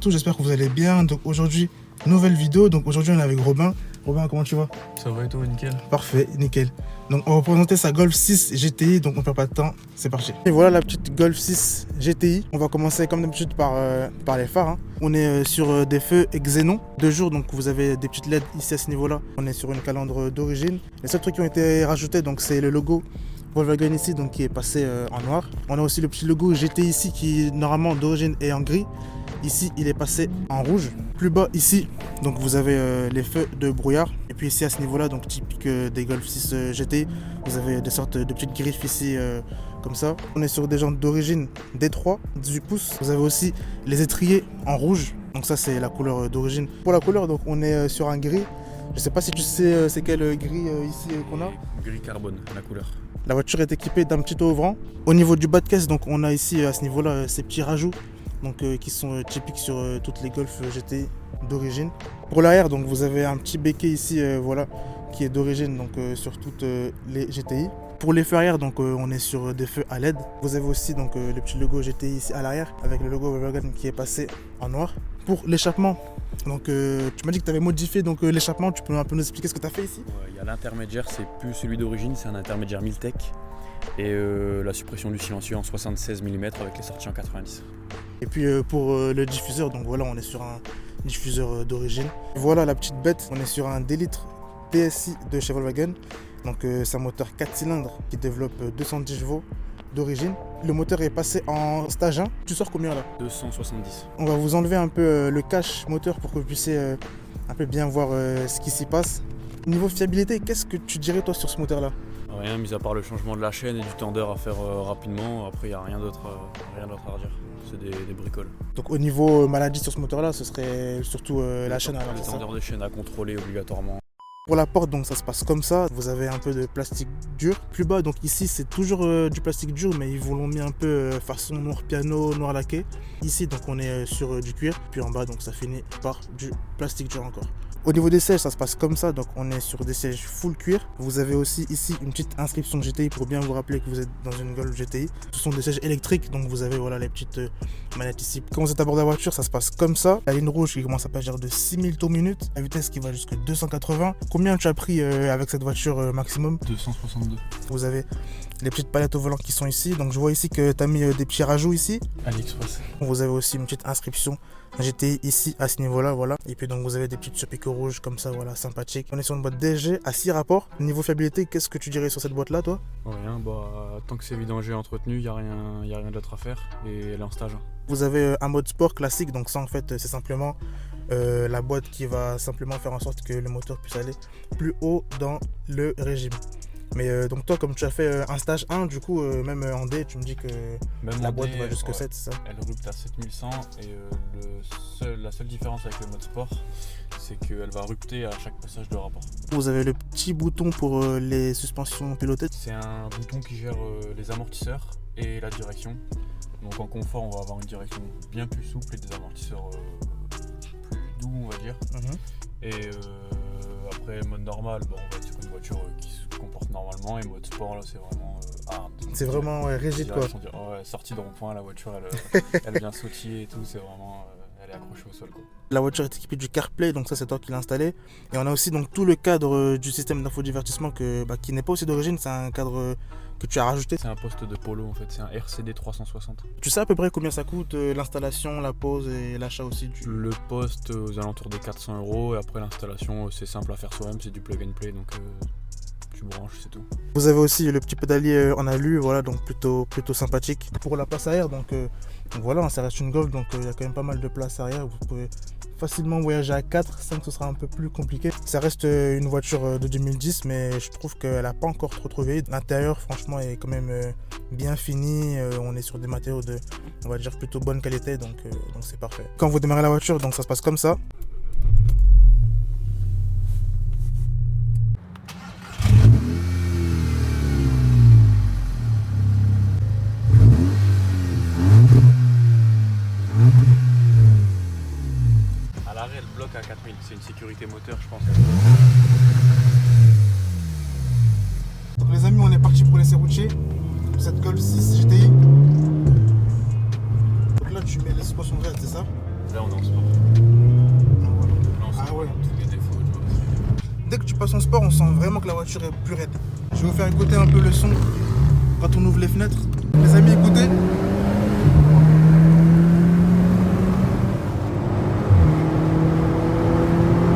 tous, j'espère que vous allez bien. Donc aujourd'hui, nouvelle vidéo. Donc aujourd'hui, on est avec Robin. Robin, comment tu vas? Ça va et toi, nickel? Parfait, nickel. Donc on va présenter sa Golf 6 GTI, donc on ne perd pas de temps, c'est parti. Et voilà la petite Golf 6 GTI. On va commencer comme d'habitude par les phares. Hein. On est sur des feux Xenon, 2 jours, donc vous avez des petites LED ici à ce niveau-là. On est sur une calandre d'origine. Les seuls trucs qui ont été rajoutés, donc c'est le logo Volkswagen ici, donc qui est passé en noir. On a aussi le petit logo GTI ici qui normalement d'origine est en gris. Ici, il est passé en rouge. Plus bas, ici, donc vous avez les feux de brouillard. Et puis ici, à ce niveau-là, donc typique des Golf 6 GTI, vous avez des sortes de petites griffes ici, comme ça. On est sur des jantes d'origine D3, 18 pouces. Vous avez aussi les étriers en rouge. Donc ça, c'est la couleur d'origine. Pour la couleur, donc on est sur un gris. Je sais pas si tu sais c'est quel gris ici qu'on a. Gris carbone, la couleur. La voiture est équipée d'un petit ouvrant. Au niveau du bas de caisse, donc on a ici à ce niveau-là ces petits rajouts. Donc, qui sont typiques sur toutes les Golf GTI d'origine. Pour l'arrière, donc vous avez un petit béquet ici, voilà, qui est d'origine donc sur toutes les GTI. Pour les feux arrière, donc on est sur des feux à LED. Vous avez aussi donc le petit logo GTI ici à l'arrière avec le logo Volkswagen qui est passé en noir. Pour l'échappement, donc tu m'as dit que tu avais modifié donc l'échappement. Tu peux un peu nous expliquer ce que tu as fait ici? Il y a l'intermédiaire, c'est plus celui d'origine, c'est un intermédiaire Miltech. Et la suppression du silencieux en 76 mm avec les sorties en 90. Et puis pour le diffuseur, donc voilà, on est sur un diffuseur d'origine. Voilà la petite bête, on est sur un 2 litres TSI de chez Volkswagen. Donc c'est un moteur 4 cylindres qui développe 210 chevaux d'origine. Le moteur est passé en stage 1. Tu sors combien là? 270. On va vous enlever un peu le cache moteur pour que vous puissiez un peu bien voir ce qui s'y passe. Niveau fiabilité, qu'est-ce que tu dirais toi sur ce moteur là? Rien, mis à part le changement de la chaîne et du tendeur à faire rapidement. Après, il n'y a rien d'autre à redire. C'est des bricoles. Donc au niveau maladie sur ce moteur là, ce serait surtout la chaîne. Le tendeur de chaîne à contrôler obligatoirement. Pour la porte, donc ça se passe comme ça. Vous avez un peu de plastique dur. Plus bas, donc ici c'est toujours du plastique dur, mais ils vous l'ont mis un peu façon noir piano, noir laqué. Ici donc on est sur du cuir. Puis en bas donc ça finit par du plastique dur encore. Au niveau des sièges, ça se passe comme ça, donc on est sur des sièges full cuir. Vous avez aussi ici une petite inscription GTI pour bien vous rappeler que vous êtes dans une Golf GTI. Ce sont des sièges électriques, donc vous avez voilà les petites manettes ici. Quand vous êtes à bord de la voiture, ça se passe comme ça. La ligne rouge qui commence à passer de 6000 tours minute, la vitesse qui va jusqu'à 280. Combien tu as pris avec cette voiture maximum? 262. Vous avez les petites palettes au volant qui sont ici. Donc je vois ici que tu as mis des petits rajouts ici. AliExpress. Vous avez aussi une petite inscription GTI ici à ce niveau là, voilà. Et puis donc vous avez des petites surpiqûres rouges comme ça, voilà, sympathique. On est sur une boîte DSG à 6 rapports. Niveau fiabilité, qu'est-ce que tu dirais sur cette boîte là toi? Rien, tant que c'est vidangé et entretenu, il n'y a rien d'autre à faire et elle est en stage. Vous avez un mode sport classique, donc ça en fait c'est simplement la boîte qui va simplement faire en sorte que le moteur puisse aller plus haut dans le régime. Mais donc toi, comme tu as fait un stage 1, du coup même en D, tu me dis que même la boîte D, va jusque ouais. 7, c'est ça? Elle rupte à 7100 et la seule différence avec le mode sport, c'est qu'elle va rupter à chaque passage de rapport. Vous avez le petit bouton pour les suspensions pilotées. C'est un bouton qui gère les amortisseurs et la direction. Donc en confort, on va avoir une direction bien plus souple et des amortisseurs plus doux, on va dire. Et après, mode normal, on va être sur une voiture qui se comporte normalement. Et mode sport, là, c'est vraiment hard. C'est vraiment rigide, quoi. Ouais, sortie de rond-point, la voiture, elle vient sautiller et tout. C'est vraiment... elle est accrochée au sol, quoi. La voiture est équipée du CarPlay, donc ça c'est toi qui l'as installé. Et on a aussi donc tout le cadre du système d'infodivertissement qui n'est pas aussi d'origine, c'est un cadre que tu as rajouté. C'est un poste de polo en fait, c'est un RCD 360. Tu sais à peu près combien ça coûte l'installation, la pose et l'achat aussi Le poste aux alentours des 400 € et après l'installation c'est simple à faire soi-même, c'est du plug and play donc tu branches, c'est tout. Vous avez aussi le petit pédalier en alu, voilà, donc plutôt sympathique. Pour la place arrière, donc voilà, ça reste une Golf, donc il y a quand même pas mal de place arrière. Vous pouvez facilement voyager à 4, 5 ce sera un peu plus compliqué. Ça reste une voiture de 2010, mais je trouve qu'elle n'a pas encore trop vieilli. L'intérieur franchement est quand même bien fini, on est sur des matériaux de, on va dire, plutôt bonne qualité, donc c'est parfait. Quand vous démarrez la voiture, donc ça se passe comme ça. À l'arrêt, elle bloque à 4000, c'est une sécurité moteur, je pense. Donc les amis, on est parti pour l'essai routier pour cette Golf 6 GTI. Donc là, tu mets les suspensions vertes, c'est ça? Là, on est en sport. Là, on sent ouais. tous les défauts, tu vois. Dès que tu passes en sport, on sent vraiment que la voiture est plus raide. Je vais vous faire écouter un peu le son quand on ouvre les fenêtres. Les amis, écoutez.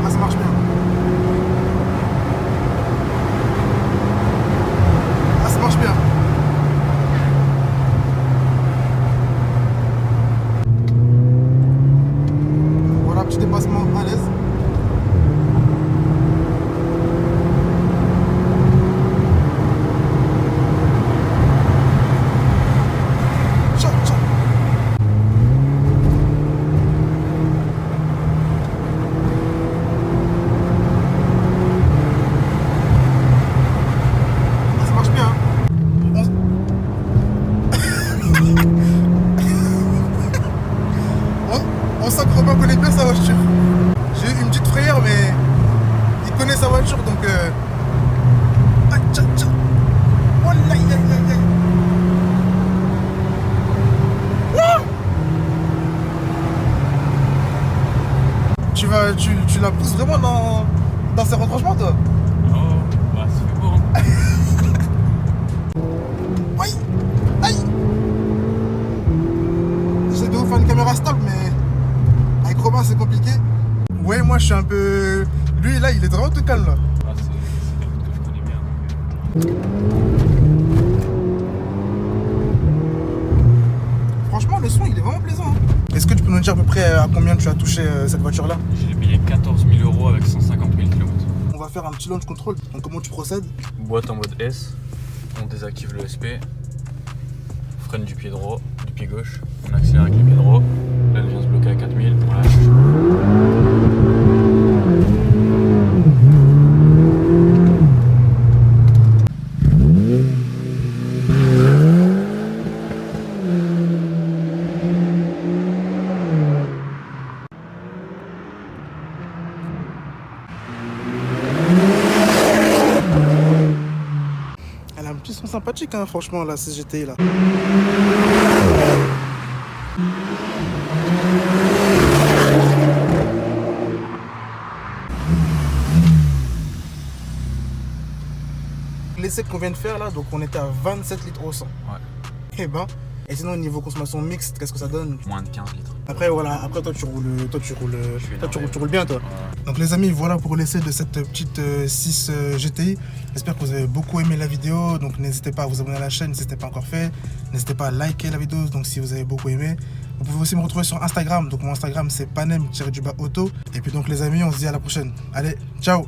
Ah, ça marche bien. Ah, ça marche bien. Voilà, petit dépassement à l'aise. Tcha, tcha. Ah, ça marche bien. Hein. On sent que Robin connaît bien sa voiture. J'ai eu une petite frayeur, mais il connaît sa voiture, donc... Ah, tcha, tcha. Oh, là, aïe, aïe, aïe, aïe. Tu la pousses vraiment dans ses retranchements, toi? Oh, bah, c'est beau, hein. Aïe, aïe. J'essaie de vous faire une caméra stable, mais avec Robin, c'est compliqué. Ouais, moi, je suis un peu... Lui, là, il est vraiment tout calme, là. Ah, c'est une route que je connais bien. Franchement, le son, il est vraiment plaisant. Hein. Est-ce que tu peux nous dire à peu près à combien tu as touché cette voiture-là? J'ai payé 14 000 € avec 150 000 km. On va faire un petit launch control. Donc, comment tu procèdes? Boîte en mode S, on désactive le SP, freine du pied droit, du pied gauche, on accélère avec le pied droit, là elle vient se bloquer à 4000, on lâche. Elle a un petit son sympathique, hein, franchement, la CGTI, là. L'essai qu'on vient de faire, là, donc on était à 27 litres au 100. Ouais. Eh ben, et sinon, au niveau consommation mixte, qu'est-ce que ça donne? Moins de 15 litres. Après, voilà, après, toi, tu roules énervé. tu roules bien, toi. Ouais. Donc les amis, voilà pour l'essai de cette petite 6 GTI. J'espère que vous avez beaucoup aimé la vidéo. Donc n'hésitez pas à vous abonner à la chaîne si ce n'est pas encore fait. N'hésitez pas à liker la vidéo donc si vous avez beaucoup aimé. Vous pouvez aussi me retrouver sur Instagram. Donc mon Instagram c'est panem-auto. Et puis donc les amis, on se dit à la prochaine. Allez, ciao!